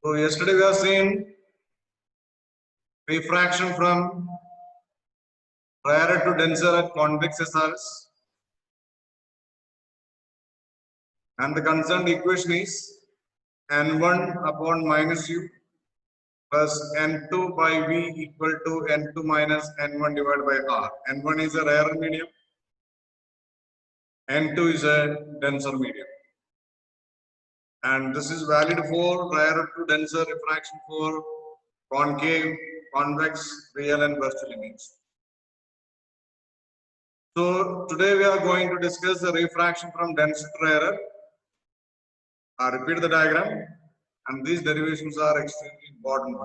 So yesterday we have seen refraction from rarer to denser at convex SRS, and the concerned equation is n1 upon minus u plus n2 by v equal to n2 minus n1 divided by r. n1 is a rarer medium, n2 is a denser medium, and this is valid for rarer to denser refraction for concave, convex, real and virtual image. So today we are going to discuss the refraction from denser to rarer. I repeat the diagram, and these derivations are extremely important.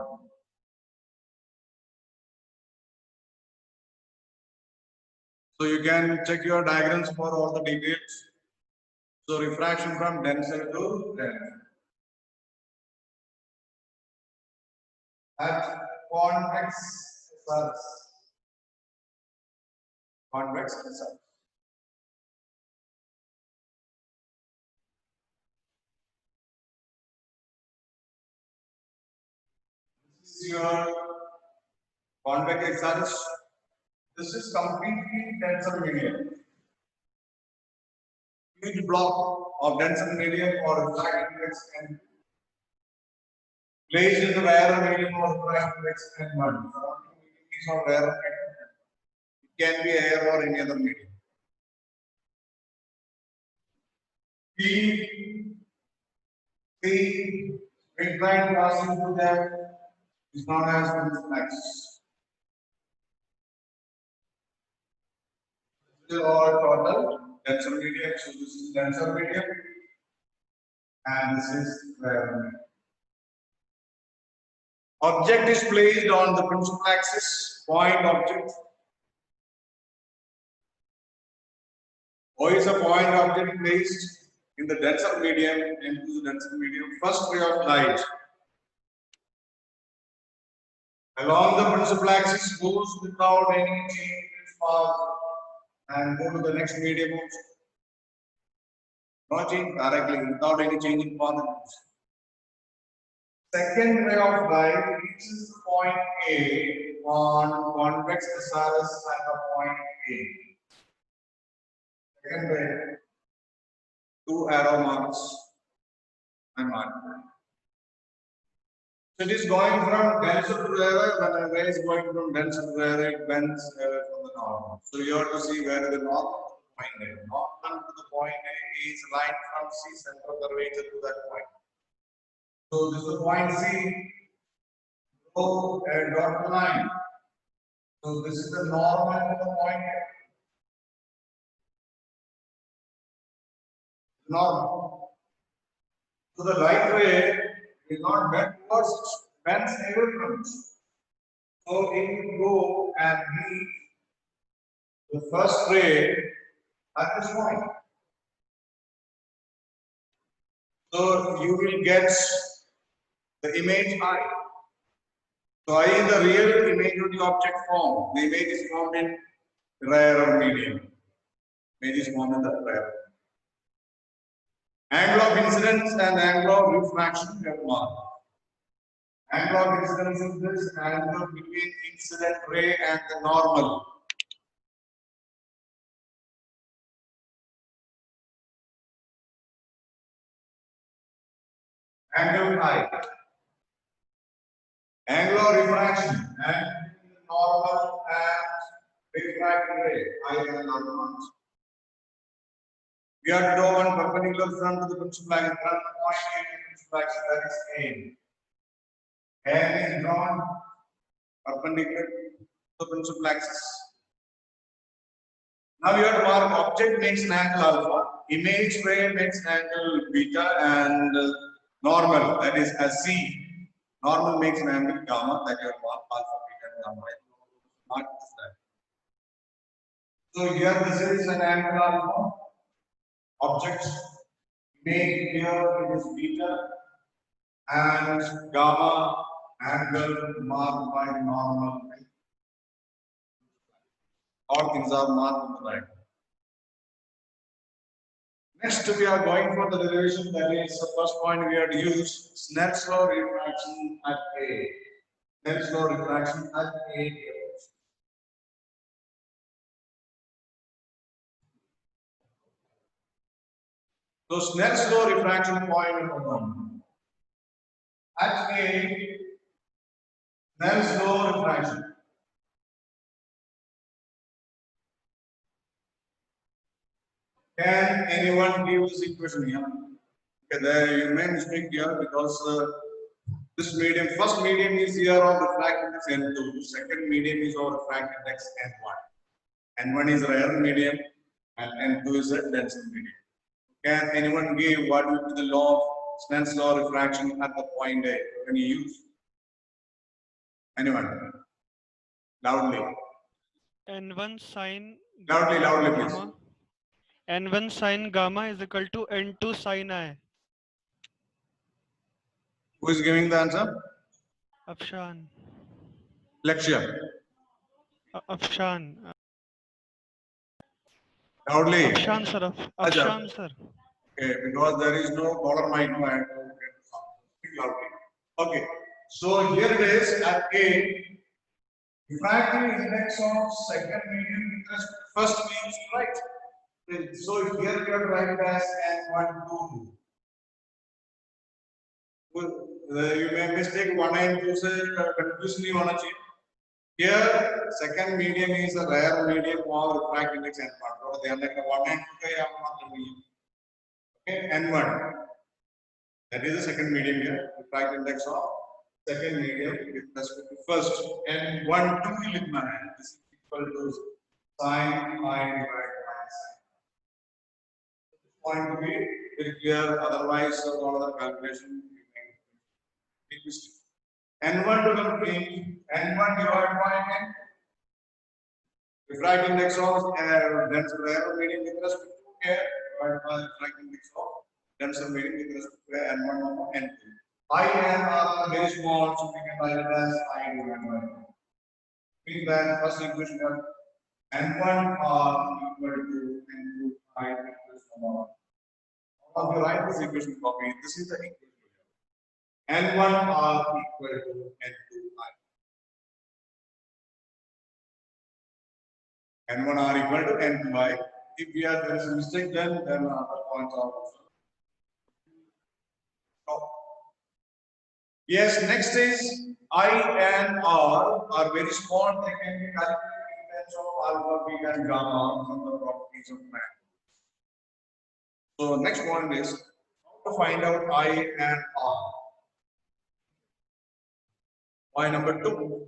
So you can check your diagrams for all the details. So refraction from denser to rarer. At convex SRS. Convex SRS. This is your convex SRS. This is completely denser medium. Huge block of denser medium or refractive index and placed in the rarer medium or refractive index and mud. Is of rarer medium. It can be air or any other medium. The straight line passing through that is known as principal axis. This is all total denser medium. So this is denser medium, and this is rarer medium. Object is placed on the principal axis, point object. O is a point object placed in the denser medium, into the denser medium. First ray of light along the principal axis goes without any change in its path and go to the next medium also. No change directly, without any change in path. Second ray of light reaches the point A on convex SRS at the point A. Second ray, two arrow marks and mark. So it is going from denser to rarer. When a ray is going from denser to rarer, it bends away from the normal. So you have to see where the normal point A. Normal to the point A is line from C, center of the curvature to that point. So this is the point C. Draw a dotted line. So this is the normal to the point A. Normal. So the light ray is not bent towards it, bends away from it. So it will go and meet the first ray at this point. So you will get the image I. So I is the real image of the object form. The image is formed in rarer medium. Image is formed in the rarer. Angle of incidence and angle of refraction have marked. Angle of incidence is this angle between incident ray and the normal. Angle I. Angle of refraction and normal and refracted ray. I and normal. We have to draw one perpendicular front to the principal axis, front point A to the principal axis, that is A. N is drawn perpendicular to the principal axis. Now you have to mark object makes an angle alpha, image ray makes an angle beta, and normal, that is a C. Normal makes an angle gamma, that you have marked alpha, beta, and gamma. Mark this. So here this is an angle alpha. Object image here it is beta, and gamma angle marked by normal. All things are marked on the right. Next, we are going for the derivation. That is the first point we have to use Snell's law refraction at A. Snell's law refraction at A. So Snell's law refraction point number 1. At A, Snell's law refraction. Can anyone give this equation here? Okay, there you may mistake here because this medium, first medium is here of refractive index N2, second medium is of refractive index N1. N1 is rare medium and N2 is a denser medium. Can anyone give what would be the law of Snell's law of refraction at the point A? Can you use? Anyone? Loudly. N1 sine Loudly, please. gamma. N1 sine gamma is equal to N2 sine I. Who is giving the answer? Afshan. Lakshya. Afshan. Loudly. Afshan sir. Afshan sir. Okay, because there is no caller mic, no, I have to get some. Speak loudly. Okay, so here it is at A. Refractive index of second medium interest first means right. So here we are write as N1 2. You may mistake 1 and 2 से confusion नहीं होना चाहिए. Here second medium is a rare medium और refractive index N1. थोड़ा ध्यान रखना 1 and 2 का यहाँ मतलब नहीं है. Okay, N1. That is the second medium here. Refractive index of second medium with respect to first. N1 2 लिखना है. This is equal to sin I divided by sin. This point to be very clear. Otherwise, all other calculation make mistake. N1 to the N1 divided by N. Refractive index of denser rare medium with respect to air divided by refractive index of denser medium with respect to N1 over N2. I and R are very small, so we can write it as I divided by N. Means that first equation of N1 R equal to N2 I equals to 1. How do you write this equation copy? This is the equation. N1 R equal to N2 I. N1 R equal to N2 I. If there is a mistake, then other points are also. Oh. Yes, next is I and R are very small. They can be calculated in terms of alpha, beta, and gamma from the properties of man. So next one is how to find out I and R. Point number 2.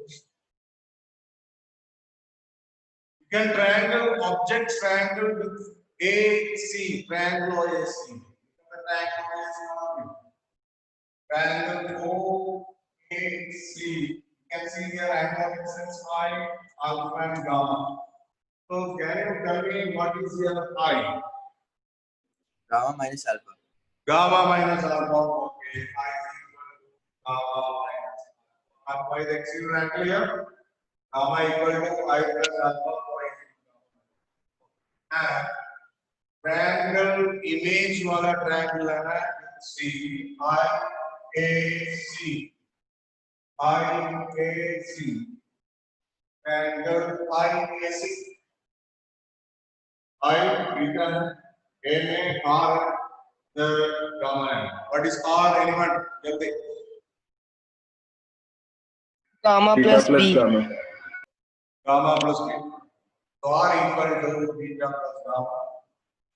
You can triangle object triangle with AC, triangle or AC. Triangle OAC. You can see here angle of instance I, alpha and gamma. So can you tell me what is your I? Gamma minus alpha. Gamma minus alpha. Okay. I is equal to gamma minus alpha. Alpha is the exterior angle here. Gamma equal to I plus alpha. And triangle image वाला triangle है C IAC triangle IAC I beta A में R the gamma है. What is R? Anyone? जल्दी. Gamma plus B. Gamma plus B. So R equal to beta plus gamma.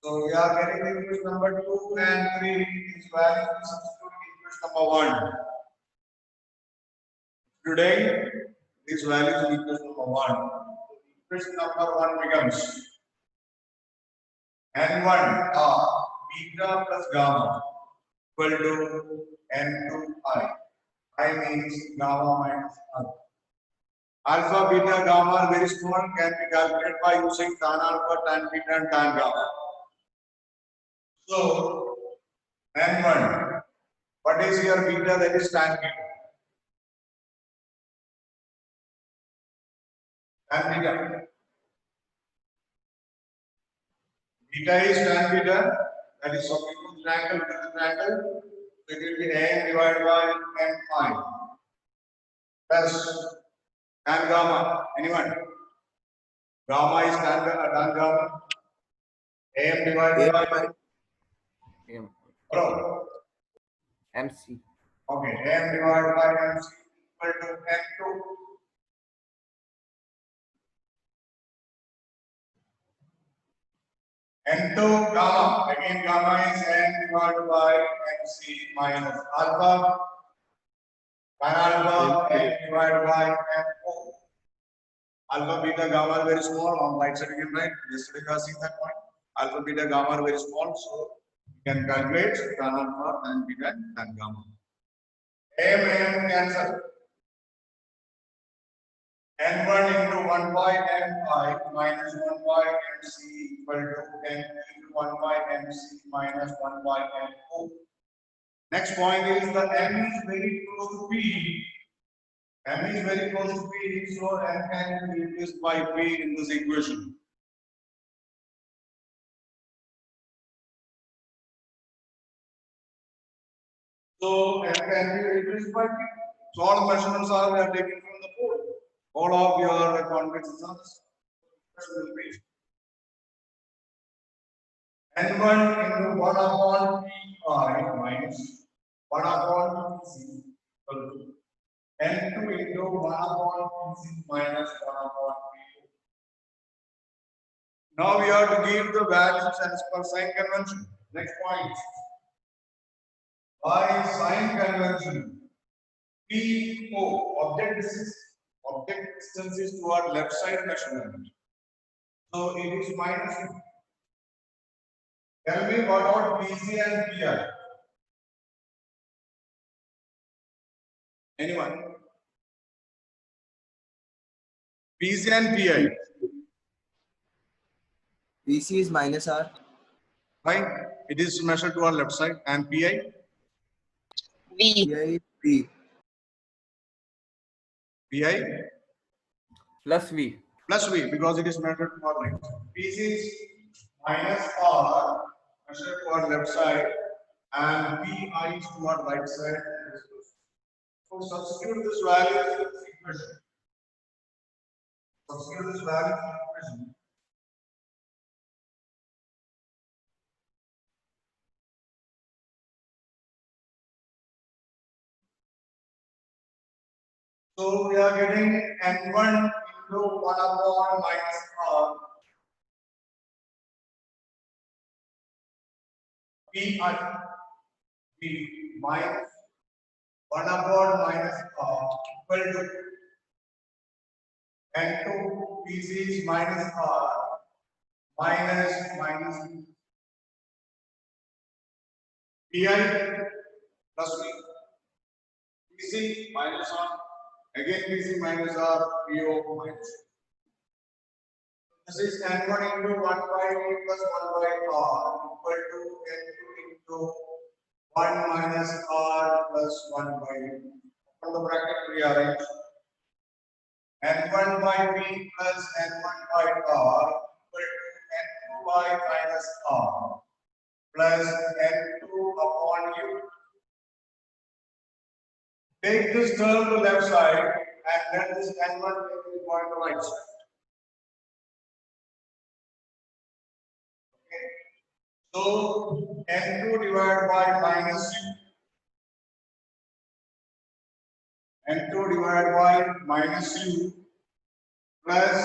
So we are getting the equation number 2 and 3. These values we substitute in equation number 1. Today, these values in equation number 1. Equation number 1 becomes N1 R beta plus gamma equal to N2 I. I means gamma minus alpha. Alpha, beta, gamma are very small, can be calculated by using tan alpha, tan beta, and tan gamma. So, N1, what is your beta? That is tan beta. Tan beta. Beta is tan beta, That is optical triangle with the triangle. So it will be n divided by n pi plus tan gamma. Anyone? Gamma is tan gamma. Am divided by M. hello. MC. Okay, m divided by mc equal to n2. N2 gamma, again gamma is n divided by mc minus alpha, tan alpha n divided by n4. Alpha, beta, gamma are very small. On right side you can write. Yesterday you have seen that point. Alpha, beta, gamma are very small, so you can calculate tan alpha and beta and tan gamma. M cancel. N1 into 1 by n minus 1 by mc equal to n into 1 by mc minus 1 by n4. Next point is the m is very close to p. M is very close to p, so m can be replaced by p in this equation. So m can be replaced by p. So all the measurements are we are taking from the board. All of your convexes are will be n1 into 1 upon pi minus 1 upon pc equal to n2 into 1 upon pc minus 1 upon p2. Now we have to give the values as per sign convention. Next point. By sign convention, PO, object distance is toward left side measurement. So it is minus 2. Tell me what about PC and PI? Anyone? PC and PI. PC is minus R. Right? It is measured to our left side. And PI? V. PI is P. PI? Plus V. Plus V, because it is measured to our right. PC is minus R, measured to our left side. And PI is to our right side. So substitute this value in this equation. Substitute this value in the equation. So we are getting n1 into 1 upon minus r pi b minus 1 upon minus r equal to n2 pc is minus r minus pi plus v pc minus r again pc minus r po minus. This is n1 into 1 by v plus 1 by r equal to n2 into 1 minus r plus 1 by v. Open the bracket, rearrange. n1 by v plus n1 by r equal to n2 by minus r plus n2 upon u. Take this term to the left side and then this n1 will be going to the right side. Okay. So n2 divided by minus u. n2 divided by minus u plus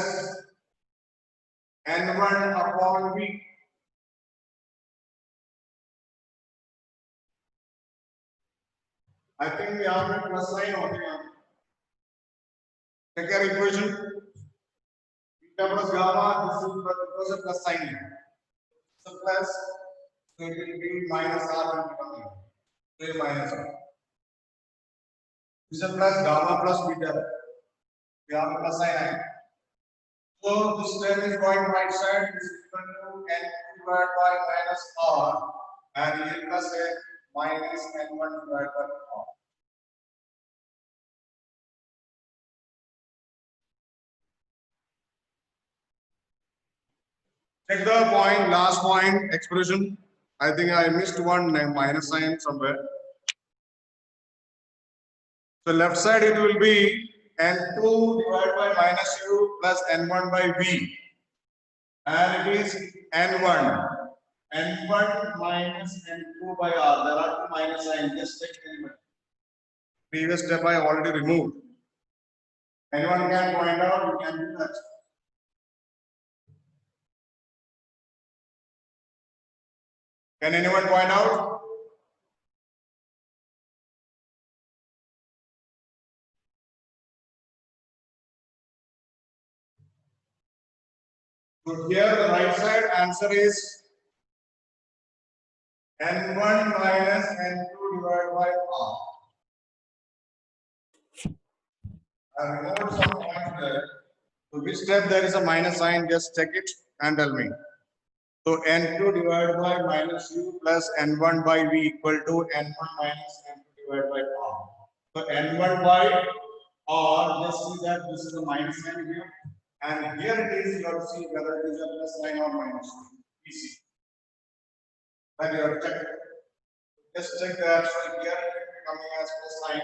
n1 upon v. I think we have a plus sign on here. Take our equation. Beta plus gamma, this is a plus sign here. So plus, so it will be minus r will become here. So minus r. This is plus gamma plus beta. We have a plus sign here. So this term is going right side. This is equal to n divided by minus r, and here plus a minus n1 divided by r. Check the point, last point expression. I think I missed one minus sign somewhere. So left side it will be N2 divided by minus U plus N1 by V. And it is N1. N1 minus N2 by R. There are two minus signs. Just check the previous step I already removed. Anyone can point out, you can do that. Can anyone point out? So here the right side answer is N1 minus N2 divided by R. I removed some points there. So which step there is a minus sign, just check it and tell me. So N2 divided by minus U plus N1 by V equal to N1 minus N2 divided by R. So N1 by R, just see that this is a minus sign here. And here it is, you have to see whether it is a plus sign or minus sign. PC. Then you have to check it. Just check that. So here it will be coming as plus sign.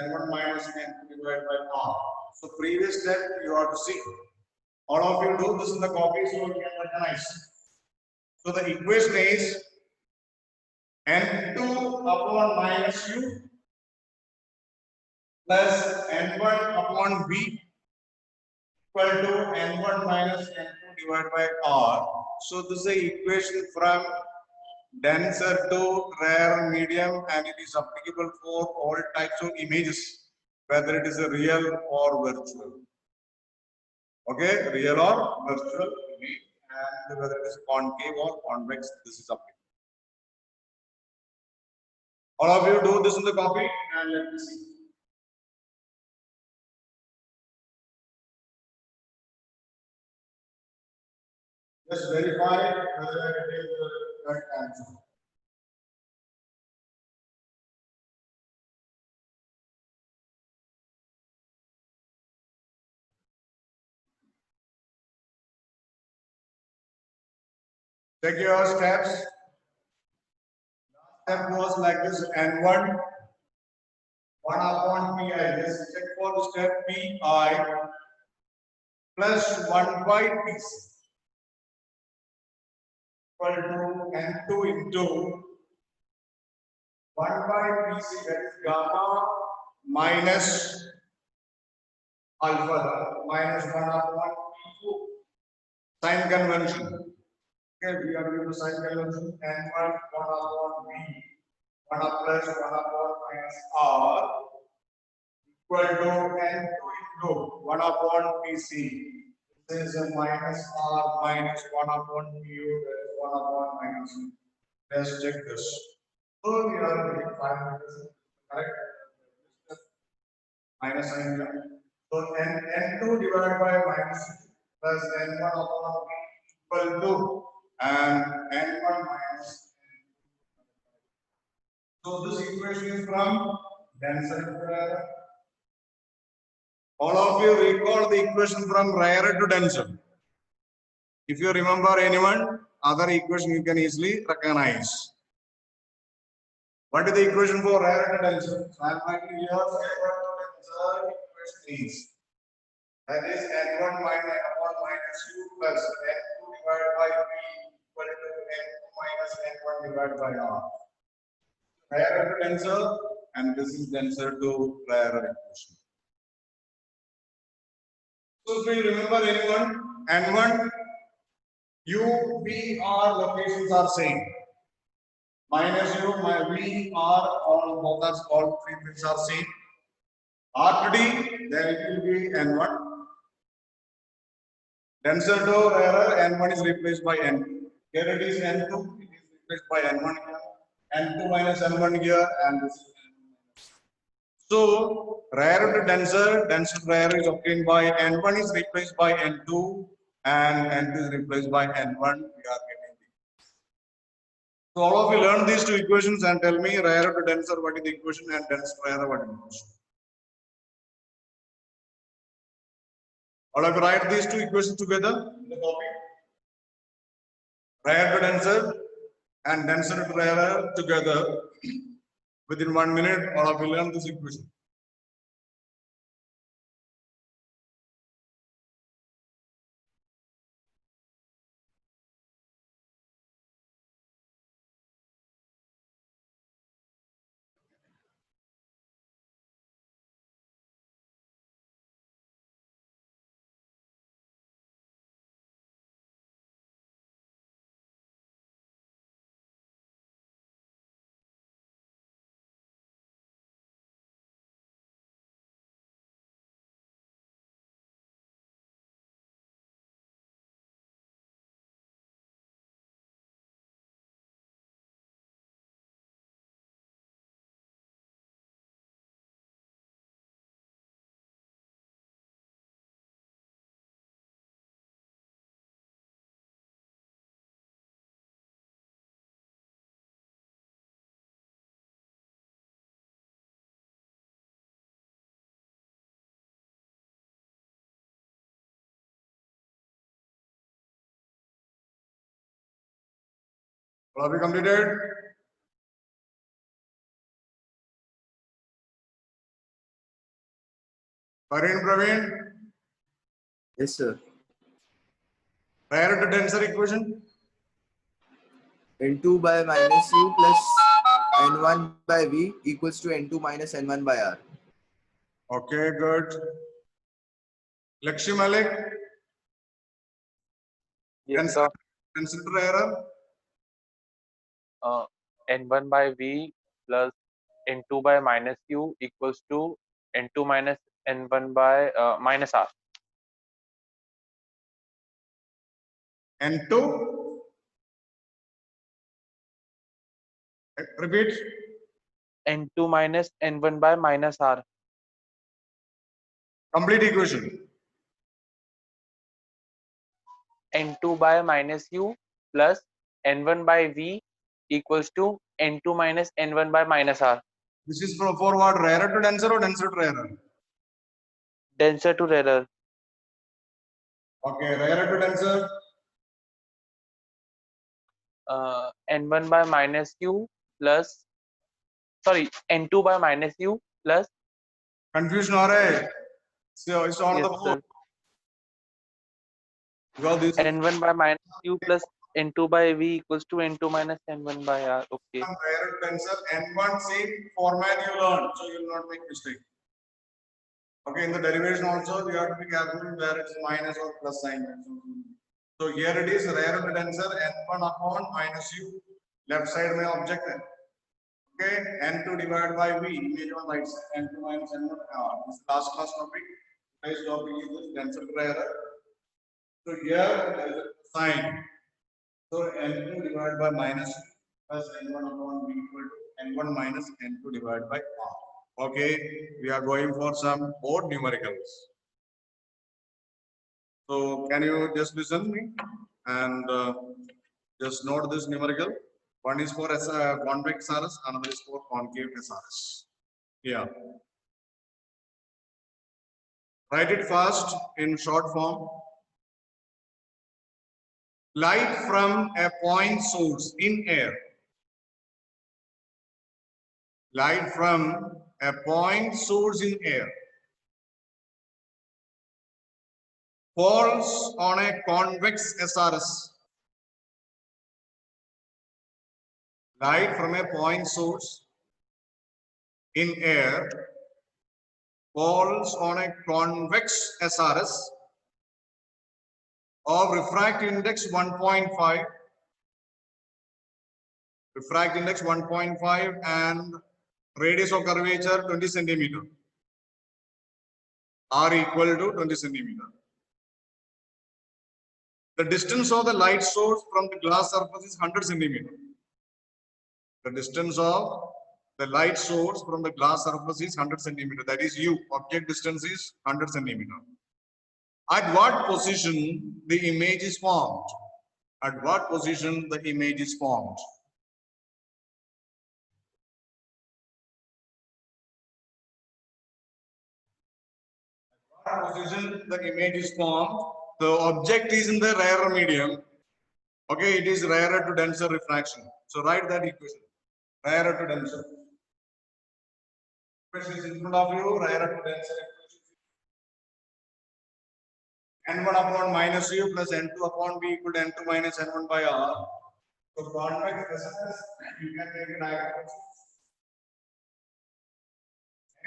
N1 minus N2 divided by R. So previous step you have to see. All of you do this in the copy so you can recognize. So the equation is N2 upon minus U plus N1 upon V equal to N1 minus N2 divided by R. So this is the equation from denser to rare medium, and it is applicable for all types of images, whether it is a real or virtual. Okay, real or virtual image, and whether it is concave or convex, this is applicable. All of you do this in the copy and let me see. Just verify whether it is the correct answer. Check your steps. Step was like this: N1 1 upon Pi. Just check for the step Pi plus 1 by Pc equal to N2 into 1 by Pc, that is gamma minus alpha minus 1 upon P2. Sign convention. Okay, we are doing the sign convention. N1 1 upon V 1 plus 1 upon minus R equal to N2 into 1 upon Pc. This is a minus R minus 1 upon Pu, that is 1 upon minus U. Let's check this. So we are getting 5 minutes, correct? Minus sign here. So N2 divided by minus plus N1 upon V equal to and N1 minus. So this equation is from denser. All of you recall the equation from rarer to denser. If you remember anyone, other equation you can easily recognize. What is the equation for rarer to denser? So I am writing here denser equation is. That is N1 minus upon minus U plus N2 divided by V equal to N2 minus N1 divided by R. Rarer to denser, and this is denser to rarer equation. So if you remember anyone, N1, U, V, R locations are same. Minus U, V, R, all three things are same. R to D, then it will be N1. Denser to rarer, N1 is replaced by N2. Here it is N2, it is replaced by N1 here. N2 minus N1 here, and this is N1. So, rarer to denser, denser to rarer is obtained by N1 is replaced by N2, and N2 is replaced by N1. We are getting this. So, all of you learn these two equations and tell me rarer to denser what is the equation and denser to rarer what is the equation. All of you write these two equations together in the copy. Rarer to denser, and denser to rarer together. Within 1 minute, all of you learn this equation. All of you completed? Parin, Praveen, Yes, sir. rarer to denser equation. N2 by minus U plus N1 by V equals to N2 minus N1 by R. Okay, good. Lakshmi Malik, Yes, sir. denser to rarer. N1 by V plus N2 by minus U equals to N2 minus N1 by minus R. N2. Repeat. N2 minus N1 by minus R. Complete equation. N2 by minus U plus N1 by V equals to N2 minus N1 by minus R. This is for what? Rarer to denser or denser to rarer? Denser to rarer. Okay, rarer to denser. N1 by minus U plus, sorry, N2 by minus U plus, Confusion हो रहा है. So it's on yes, the board. sir. Because this N1 by minus U plus N2 by V equals to N2 minus N1 by R. Okay. rarer to denser. N1 same format you learn, so you will not make mistake. Okay, in the derivation also you have to be careful where it's minus or plus sign. So here it is rarer to denser. N1 upon minus U. Left side में object है. Okay, N2 divided by V. Image on right side. N2 minus N1 R. This is last class topic. Today's topic is this denser to rarer. So here there is a sign. So N2 divided by minus plus N1 upon V equal to N1 minus N2 divided by R. Okay, we are going for some odd numericals. So can you just listen me and just note this numerical. One is for convex SRS, another is for concave SRS. Yeah. Write it fast in short form. Light from a point source in air. Light from a point source in air falls on a convex SRS. Light from a point source in air falls on a convex SRS of refractive index 1.5, refractive index 1.5 and radius of curvature 20 centimeter, R equal to 20 centimeter. The distance of the light source from the glass surface is 100 centimeter. The distance of the light source from the glass surface is 100 centimeter. That is U. Object distance is 100 centimeter. At what position the image is formed? At what position the image is formed? At what position the image is formed? The object is in the rarer medium. Okay, it is rarer to denser refraction. So write that equation. Rayer to denser. Equation is in front of you. Rayer to denser. N1 upon minus u plus N2 upon b equal to N2 minus N1 by r. So convex resonance, you can make a diagram.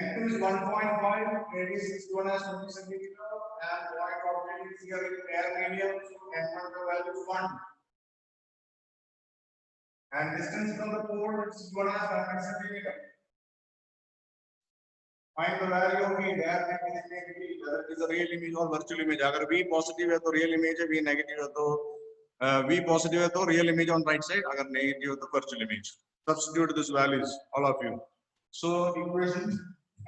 N2 is 1.5, radius is 2 as 20 centimeter, and point of view is here in air medium, so N1 the value is 1. And distance from the pole is 1 as 100 centimeter. Find the value of V, where it is negative, whether it is a real image or virtual image. अगर V positive है तो real image है, V negative है तो V positive है तो real image on right side, अगर negative है तो virtual image. Substitute these values, all of you. So equation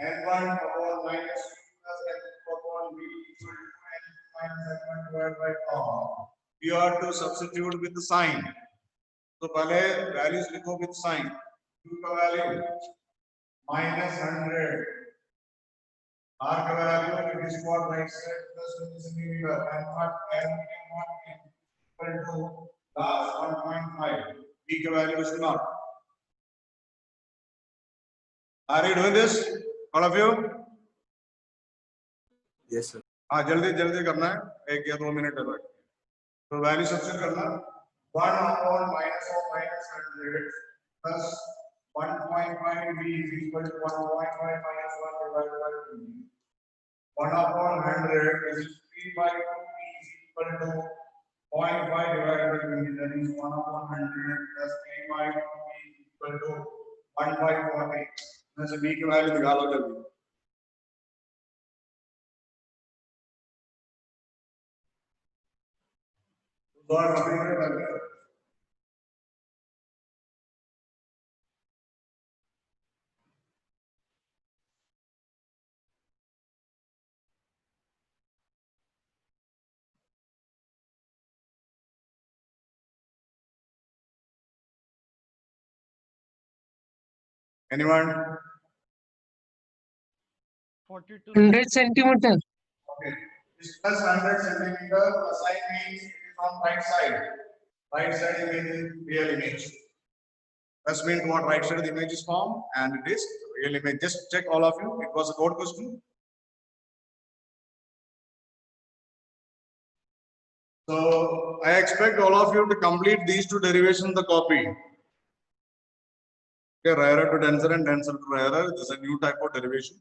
N1 upon minus plus N2 upon V equal to N minus N1 divided by R. You have to substitute with the sign. So पहले values लिखो with sign. Q का value minus 100. R का value is what right side plus 20 centimeter and what N1 equal to last 1.5. B का value is not. Are you doing this, all of you? Yes, sir. हाँ जल्दी जल्दी करना है, 1 या 2 minute है बस. तो वैल्यू सबसे करना 1 upon minus of minus 100 plus 1.5 b is equal to 1.5 minus 1 divided by 2. 1 upon 100 is 3 by 2 b is equal to 0.5 divided by 2. That is 1 upon 100 plus 3 by 2 b is equal to 1 by 40. That's a b की value निकालो जल्दी. Anyone? 42. 100 centimeter. Okay. This plus 100 centimeter, the sign means it is on right side. Right side image is real image. Plus means what right side of the image is formed and it is real image. Just check all of you. It was a code question. So I expect all of you to complete these two derivations in the copy. Okay, rarer to denser and denser to rarer. This is a new type of derivation.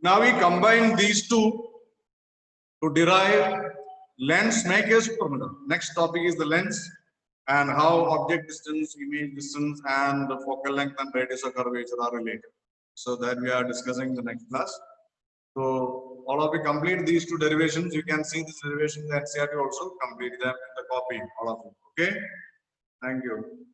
Now we combine these two to derive lens make a supermodel. Next topic is the lens and how object distance, image distance, and the focal length and radius of curvature are related. So that we are discussing in the next class. So all of you complete these two derivations. You can see this derivation in the NCERT also. Complete them in the copy, all of you. Okay. Thank you.